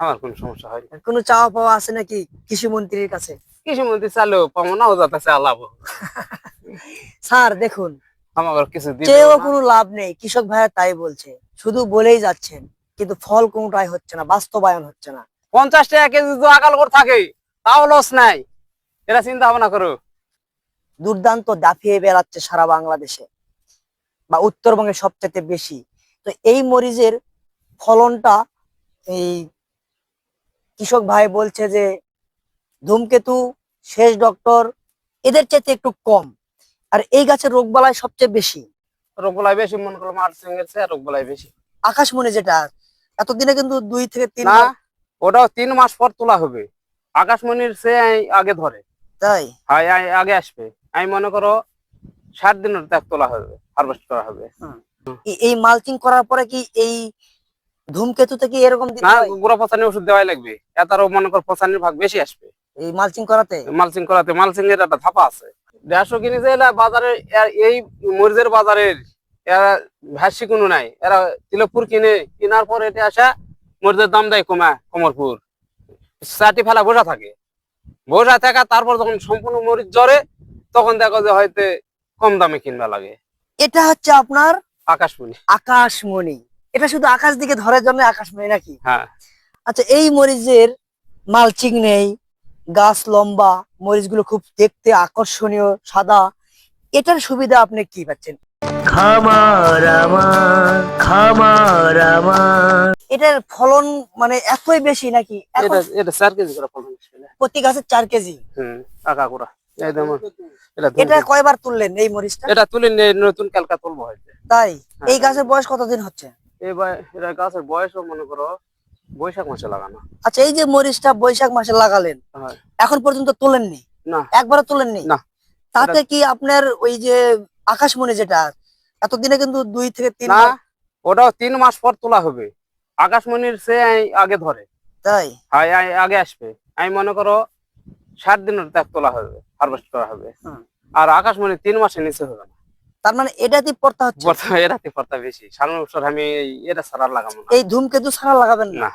আমার কোনো সমস্যা হয় না। কোনো চাওয়া পাওয়া আছে নাকি কৃষি মন্ত্রীর কাছে? কৃষি মন্ত্রী চালেও পাবো না, ও যাতে আলাবো স্যার দেখুন, আমার কিছু দিবে চেয়েও না। কোনো লাভ নেই, কৃষক ভাইয়া তাই বলছে, শুধু বলেই যাচ্ছেন কিন্তু ফল কোনোটাই হচ্ছে না, বাস্তবায়ন হচ্ছে না। 50 টাকা কেজি যদি আকাল করে থাকে তাও লস নাই, এরা চিন্তা ভাবনা করো। দুর্দান্ত দাফিয়ে বেড়াচ্ছে সারা বাংলাদেশে বা উত্তরবঙ্গে সবচেয়ে বেশি। তো এই মরিচের ফলনটা এই কৃষক ভাই বলছে যে ধূমকেতু, শেষ ডক্টর এদের চাইতে একটু কম, আর এই গাছের রোগবালাই সবচেয়ে বেশি। রোগবালাই বেশি, মনে করো মার্চিং এর চেয়ে রোগবালাই বেশি। আকাশমণি যেটা এতদিনে কিন্তু 2 থেকে 3 না, বার। ওটাও 3 মাস পর তোলা হবে। আকাশমণির চেয়ে আগে ধরে, তাই হ্যাঁ আগে আসবে। আমি মনে করো 60 দিনের ত্যাগ তোলা হবে, হারভেস্ট করা হবে। এই মালচিং করার পরে কি এই ধূমকেতু থেকে এরকম দিতে না, হয়? গোড়া পচানির ওষুধ দেওয়াই লাগবে, এটারও মনে করো পচানির ভাগ বেশি আসবে এই মালচিং করাতে মালচিং করাতে। মালচিং এর একটা ধাপা আছে। 150 কিনে যে এলা বাজারে, এই মরিচের বাজারের এরা ভ্যাসি কোনো নাই। এরা তিলকপুর কেনার পর এটা আসা মরিচের দাম দেয় কমরপুর, চাটি ফেলা বসা থাকে। বসা থাকা তারপর যখন সম্পূর্ণ মরিচ জ্বরে তখন দেখো যে হয়তো কম দামে কিনবা লাগে। এটা হচ্ছে আপনার আকাশমণি। আকাশমণি। এটা শুধু আকাশ দিকে ধরার জন্য আকাশমণি নাকি? হ্যাঁ, আচ্ছা, এই মরিচের মালচিং নেই, গাছ লম্বা, মরিচগুলো খুব দেখতে আকর্ষণীয় সাদা, এটার সুবিধা আপনি কি পাচ্ছেন? খামার আমার, খামার আমার। এটার ফলন মানে এতই বেশি নাকি? এটা এটা 4 কেজি করে ফলন আসবে। প্রতি গাছে 4 কেজি। আগাগোড়া একদম। এটা কয়বার তুললেন এই মরিচটা? এটা তুলে নতুন কালকা তুলবো হয়তো। তাই? হ্যাঁ, এই গাছের বয়স কতদিন হচ্ছে? এটা গাছের বয়সও মনে করো বৈশাখ মাসে লাগানো। আচ্ছা, এই যে মরিচটা বৈশাখ মাসে লাগালেন, হয় এখন পর্যন্ত তোলেননি? না, একবারও তোলেননি? না। তাতে কি আপনার ওই যে আকাশমণি যেটা এতদিনে কিন্তু 2 থেকে 3 না, বার। ওটাও 3 মাস পর তোলা হবে। আকাশমণির চেয়ে আগে ধরে, তাই? হ্যাঁ আগে আসবে। আমি মনে করো 60 দিনের ত্যাগ তোলা হবে, হারভেস্ট করা হবে। আর আকাশমণি 3 মাসের নিচে হবে না। তার মানে এটাতেই পড়তা হচ্ছে। এরাতে পড়তা বেশি। সামনের বছর আমি এটা ছাড়া লাগাবো না। এই ধূমকেতু ছাড়া লাগাবেন না? না।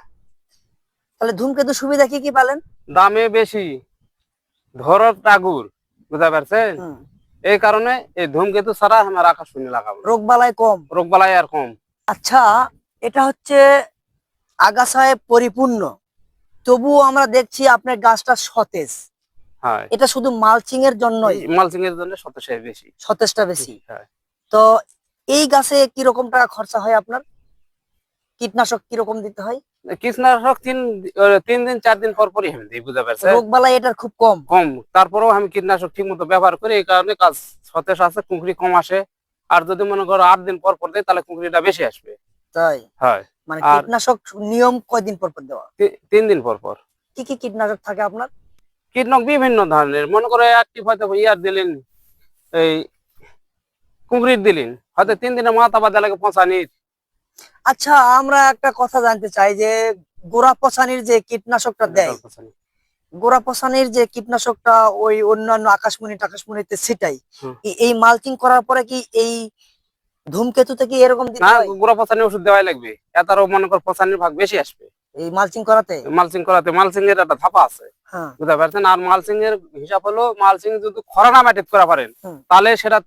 তাহলে ধূমকেতু সুবিধা কি কি পালেন? দামে বেশি, ধরত টাগুর, বুঝতে পারছেন? এই কারণে এই ধূমকেতু ছাড়া আমার আকাশমণি লাগাবো। রোগবালাই কম। রোগবালাই আর কম। আচ্ছা, এটা হচ্ছে আগাছায় পরিপূর্ণ, তবুও আমরা দেখছি আপনার গাছটা সতেজ। হ্যাঁ, এটা শুধু মালচিং এর জন্যই? মালচিং এর জন্য সতেজটা বেশি। সতেজটা বেশি। হ্যাঁ। তো এই গাছে কিরকম টাকা খরচা হয় আপনার? কীটনাশক কিরকম দিতে হয়? কীটনাশক 3 দিন 4 দিন পর পরই আমি দিই, বুঝতে পারছেন? রোগবালাই এটার খুব কম। কম, তারপরেও আমি কীটনাশক ঠিক মতো ব্যবহার করি, এই কারণে কাজ সতেজ আছে, কুঁকড়ি কম আসে। আর যদি মনে করো 8 দিন পর পর দেয় তাহলে কুঁকড়িটা বেশি আসবে। তাই? হয়। মানে আর কীটনাশক নিয়ম কয়দিন পর পর দেওয়া? 3 দিন পর পর। কি কি কীটনাশক থাকে আপনার? কীটনাশক বিভিন্ন ধরনের, মনে করো অ্যাক্টিভ হয়তো ইয়ার দিলেন, এই কুঁকড়ির দিলেন, হয়তো 3 দিনের মাথা বাদে লাগে পচানির। আচ্ছা, আমরা একটা কথা জানতে চাই যে গোড়া পচানির যে কীটনাশকটা দেয়, গোড়া পচানির যে কীটনাশকটা ওই অন্যান্য আকাশমণিতে ছিটাই, এই মালচিং করার পরে কি এই ধূমকেতু থেকে এরকম দিতে না, হয়? গোড়া পচানির ওষুধ দেওয়াই লাগবে, এটারও মনে করো পচানির ভাগ বেশি আসবে এই মালচিং করাতে? মালচিং করাতে। মালচিং এর একটা ধাপা আছে, হ্যাঁ। বুঝতে পারছেন? আর মালচিং এর হিসাব হলো, মালচিং যদি খরা না মাটিতে করা পারেন তাহলে সেটা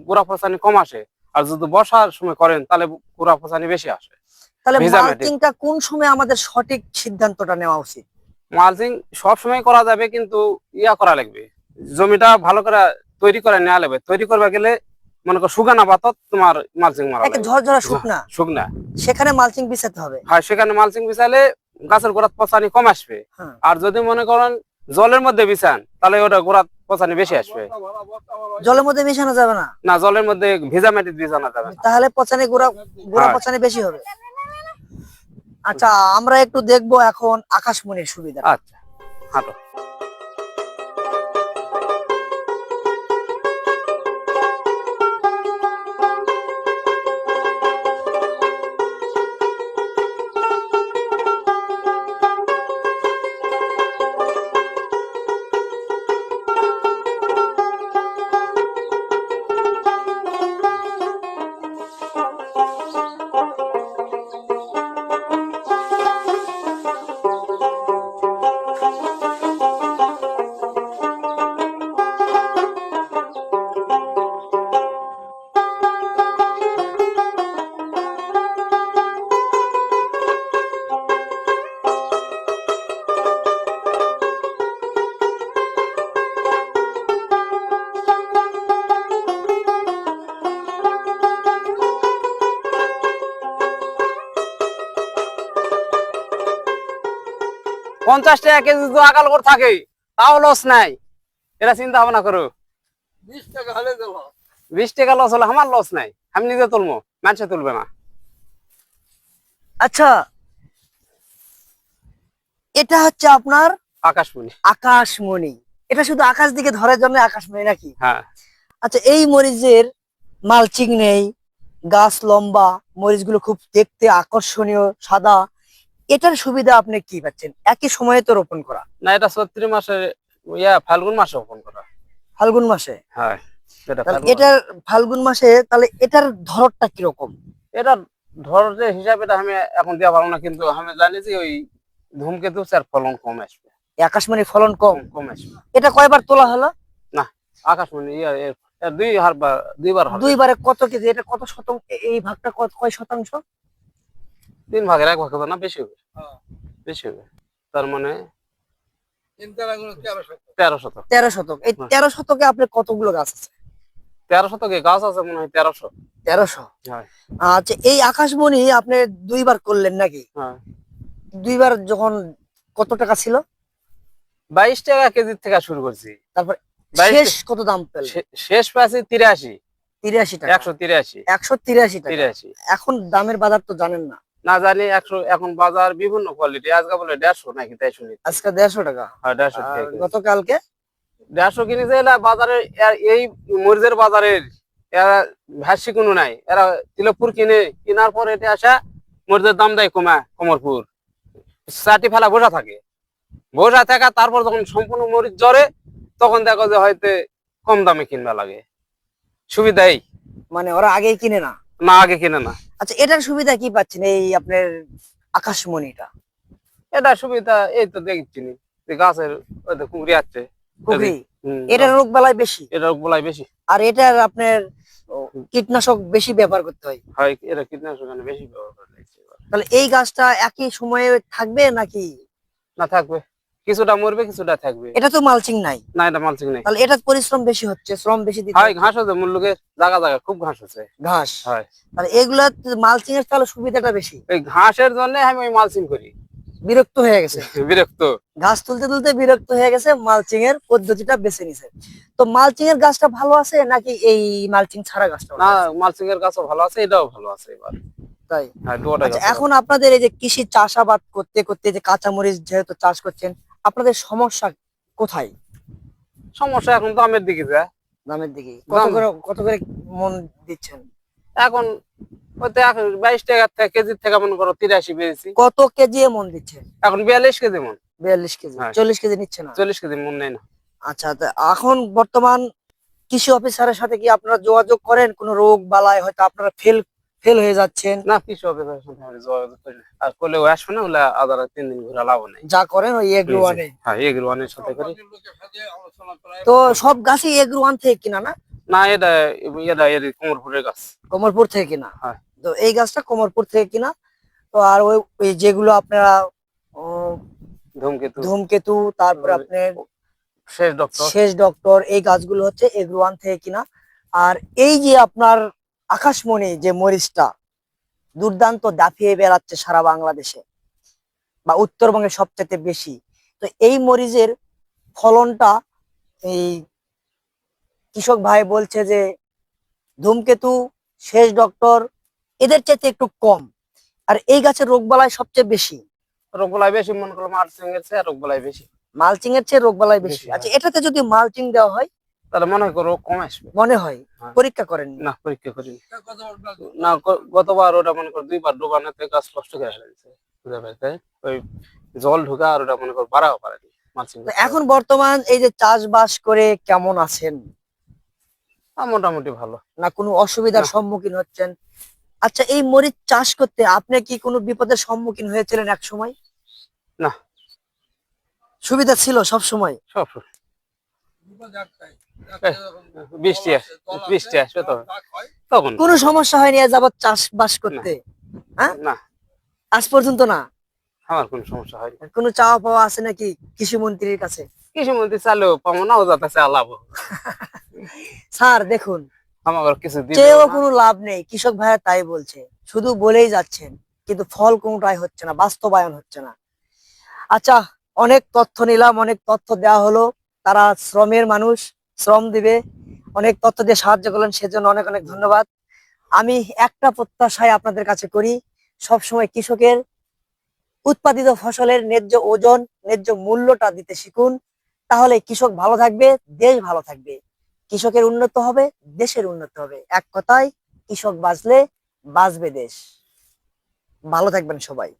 গোড়া পচানি কম আসে, আর যদি বর্ষার সময় করেন তাহলে গোড়া পচানি বেশি আসে। তাহলে মালচিংটা কোন সময় আমাদের সঠিক সিদ্ধান্তটা নেওয়া উচিত? মালচিং সব সময় করা যাবে, কিন্তু ইয়া করা লাগবে, জমিটা ভালো করে তৈরি করে নেওয়া লাগবে। তৈরি করবে গেলে মনে করো শুকানা পাতত তোমার মালচিং মারা লাগবে, ঝরঝরা শুকনা শুকনা, সেখানে মালচিং বিছাতে হবে। হ্যাঁ, সেখানে মালচিং বিছালে গাছের গোড়াত পচানি কম আসবে। আর যদি মনে করেন জলের মধ্যে বিছান তাহলে ওটা গোড়াত পচানি বেশি আসবে। জলের মধ্যে মিশানো যাবে না? না, জলের মধ্যে ভিজা মাটি বিছানো যাবে না, তাহলে পচানি গোড়া পচানি বেশি হবে। আচ্ছা, আমরা একটু দেখবো এখন আকাশমণির সুবিধা। আচ্ছা, হাঁটো। 50 টাকা কেজি যদি আকাল করে থাকে তাও লস নাই। এটা চিন্তা ভাবনা করো। 20 টাকা হলে দেবো। 20 টাকা লস হলে আমার লস নাই, আমি নিজে তুলবো, মানুষে তুলবে না। আচ্ছা, এটা হচ্ছে আপনার আকাশমণি। আকাশমণি। এটা শুধু আকাশ দিকে ধরার জন্য আকাশমণি নাকি? হ্যাঁ, আচ্ছা, এই মরিচের মালচিং নেই, গাছ লম্বা, মরিচগুলো খুব দেখতে আকর্ষণীয় সাদা, এটার সুবিধা আপনি কি পাচ্ছেন? একই সময়ে তো রোপণ করা, না এটা 34 মাসে ফাল্গুন মাসে ওপেন করা। ফাল্গুন মাসে। হ্যাঁ, এটা তাহলে ফাল্গুন এটার ফাল্গুন মাসে, তাহলে এটার ধরনটা কিরকম? এটা ধরনের হিসাবে আমি এখন দেওয়া ভালো না, কিন্তু আমি জানি যে ওই ধূমকেতু স্যার ফলন কম আসবে। এই আকাশমণির ফলন কম। কম আসবে। এটা কয়বার তোলা হলো? না, আকাশমণি এর দুইবার হবে। দুইবারে কত কেজি? এটা কত শতাংশ? এই ভাগটা কয় শতাংশ? 3 ভাগের 1 ভাগ হবে না, বেশি হবে। হ্যাঁ, বেশি হবে, তার মানে 3 টাকাগুলো 1300। 13 শতক। 13 শতক। এই 13 শতকে আপনার কতগুলো গাছ আছে? 13 শতকে গাছ আছে মনে হয় 1300। 1300। হ্যাঁ, আচ্ছা, এই আকাশমণি আপনি দুইবার করলেন নাকি? হ্যাঁ। দুইবার যখন কত টাকা ছিল? 22 টাকা কেজি থেকে শুরু করছি। তারপর 22 শেষ কত দাম পেলেন? শেষ পাচ্ছি 83। 83 টাকা। 183। 183 টাকা। 83 এখন দামের বাজার তো জানেন না। না জানি 100। এখন বাজার বিভিন্ন কোয়ালিটি, আজকে বলে 150 নাকি তাই শুনি। আজকে 150 টাকা। হ্যাঁ, 150 আর টাকা। গতকালকে 150 কিনেছে। এরা বাজারে এই মরিচের বাজারের এরা ভাসি কোনো নাই। এরা তিলকপুর কেনার পর এটা আসা মরিচের দাম দেয় কমরপুর, চাটি ফেলা বসা থাকে। বসা থাকা তারপর যখন সম্পূর্ণ মরিচ জ্বরে তখন দেখো যে হয়তো কম দামে কিনবা লাগে। সুবিধাই মানে ওরা আগেই কিনে না। না, আগে কিনে না। আচ্ছা, এটার সুবিধা কি পাচ্ছেন এই আপনার আকাশমণিটা? এটা সুবিধা এই তো দেখছি যে গাছের কুঁকড়ি আছে। কুকরি, হুম, এটার রোগ বালাই বেশি, এটা বলাই বেশি আর এটার আপনার কীটনাশক বেশি ব্যবহার করতে হয়। হয়। এটা কীটনাশক বেশি ব্যবহার করে লাগছে এবার। তাহলে এই গাছটা একই সময়ে থাকবে নাকি? না, থাকবে, কিছুটা মরবে কিছুটা থাকবে। এটা তো মালচিং নাই, না, এটা মালচিং নেই। তাহলে এটা পরিশ্রম বেশি হচ্ছে, শ্রম বেশি দিতে হয়, হচ্ছে। ঘাস হচ্ছে মূল্যকে জায়গা জায়গা খুব ঘাস হচ্ছে। ঘাস, হয়, তাহলে এগুলা মালচিং এর তাহলে সুবিধাটা বেশি। এই ঘাসের জন্য আমি ওই মালচিং করি। বিরক্ত হয়ে গেছে, বিরক্ত। ঘাস তুলতে তুলতে বিরক্ত হয়ে গেছে, মালচিং এর পদ্ধতিটা বেছে নিছে। তো মালচিং এর গাছটা ভালো আছে নাকি এই মালচিং ছাড়া গাছটা ভালো না, আছে? মালচিং এর গাছও ভালো আছে, এটাও ভালো আছে এবার। তাই? হ্যাঁ, দুটোটাই আচ্ছা, গাছ এখন আপনাদের এই যে কৃষি চাষাবাদ করতে করতে যে কাঁচামরিচ যেহেতু চাষ করছেন, আপনাদের সমস্যা কোথায়? সমস্যা এখন তো আমের দিকে যায়। দামের দিকে দাম। কত করে মন দিচ্ছেন? এখন ওতে 22 টাকা থেকে কেজির থেকে মনে করো 83 পেয়েছি। কত কেজি মন দিচ্ছেন? এখন 42 কেজি মন। 42 কেজি। হ্যাঁ। 40 কেজি নিচ্ছে না? 40 কেজি মন নেই না। আচ্ছা, তা এখন বর্তমান কৃষি অফিসারের সাথে কি আপনারা যোগাযোগ করেন? কোনো রোগ বালাই হয়তো আপনারা ফেল হয়ে যাচ্ছেন, না, কিছু হবে না, আমি যোগাযোগ করি না। আর করলে ও আসবে না, ওগুলা আদার 3 দিন ঘুরে লাভ নেই। যা করেন ওই এগ্রো ওয়ানে। হ্যাঁ, এগুলো অনেক সাথে করি। আমাদের লোকে সাথে আলোচনা করায়। তো সব গাছই এগ্রো ওয়ান থেকে কিনা না? না, এটা এর কোমরপুরের গাছ। কমলপুর থেকে কিনা? হ্যাঁ। তো এই গাছটা কমলপুর থেকে কিনা। তো আর ওই যেগুলো আপনারা উম, ধূমকেতু, ধূমকেতু, তারপর আপনার শেষ ডক্টর। শেষ ডক্টর, এই গাছগুলো হচ্ছে এগ্রো ওয়ান থেকে কিনা। আর এই যে আপনার আকাশমণি যে মরিচটা দুর্দান্ত দাপিয়ে বেড়াচ্ছে সারা বাংলাদেশে বা উত্তরবঙ্গে সবচেয়ে বেশি, তো এই মরিচের ফলনটা এই কৃষক ভাই বলছে যে ধূমকেতু, শেষ ডক্টর এদের চাইতে একটু কম, আর এই গাছের রোগবালাই সবচেয়ে বেশি। রোগবালাই বেশি, মনে করলো মালচিং এর চেয়ে রোগবালাই বেশি। মালচিং এর চেয়ে রোগবালাই বেশি। বেশি, আচ্ছা, এটাতে যদি মালচিং দেওয়া হয় তাহলে মনে হয় রোগ কম আসবে। মনে হয়? হ্যাঁ। পরীক্ষা করেন? না, পরীক্ষা করিনি। এটা কত বড়? না, গতবার ওটা মনে করো 2 বার ডুবানোতে গাছ নষ্ট করে ফেলেছে। বুঝতে পারছে, ওই জল ঢুকা আর ওটা মনে করো বাড়াও পারেনি মালচিং। তো এখন বর্তমান এই যে চাষবাস করে কেমন আছেন? মোটামুটি ভালো। না কোনো অসুবিধার না। সম্মুখীন হচ্ছেন? আচ্ছা, এই মরিচ চাষ করতে আপনি কি কোনো বিপদের সম্মুখীন হয়েছিলেন এক সময়? না। সুবিধা ছিল সব সময়? সব বিপদ একটাই। বৃষ্টি আসে, বৃষ্টি আসবে তো তখন। কোনো সমস্যা হয়নি আজ যাবত চাষবাস করতে? হ্যাঁ, না, আজ পর্যন্ত না? আমার কোনো সমস্যা হয়নি। কোনো চাওয়া পাওয়া আছে নাকি কৃষি মন্ত্রীর কাছে? কৃষি মন্ত্রী চালেও পাবো না, ও যাতে লাভ হোক। স্যার দেখুন, আমার কিছু দিবে চেয়েও না। কোনো লাভ নেই, কৃষক ভাইয়া তাই বলছে, শুধু বলেই যাচ্ছেন কিন্তু ফল কোনোটাই হচ্ছে না, বাস্তবায়ন হচ্ছে না। আচ্ছা, অনেক তথ্য নিলাম, অনেক তথ্য দেওয়া হলো। তারা শ্রমের মানুষ, শ্রম দিবে, অনেক তথ্য দিয়ে সাহায্য করলেন, সেজন্য অনেক অনেক ধন্যবাদ। আমি একটা প্রত্যাশাই আপনাদের কাছে করি, সবসময় কৃষকের উৎপাদিত ফসলের ন্যায্য ওজন, ন্যায্য মূল্যটা দিতে শিখুন। তাহলে কৃষক ভালো থাকবে, দেশ ভালো থাকবে। কৃষকের উন্নত হবে, দেশের উন্নত হবে। এক কথায়, কৃষক বাঁচলে বাঁচবে দেশ। ভালো থাকবেন সবাই।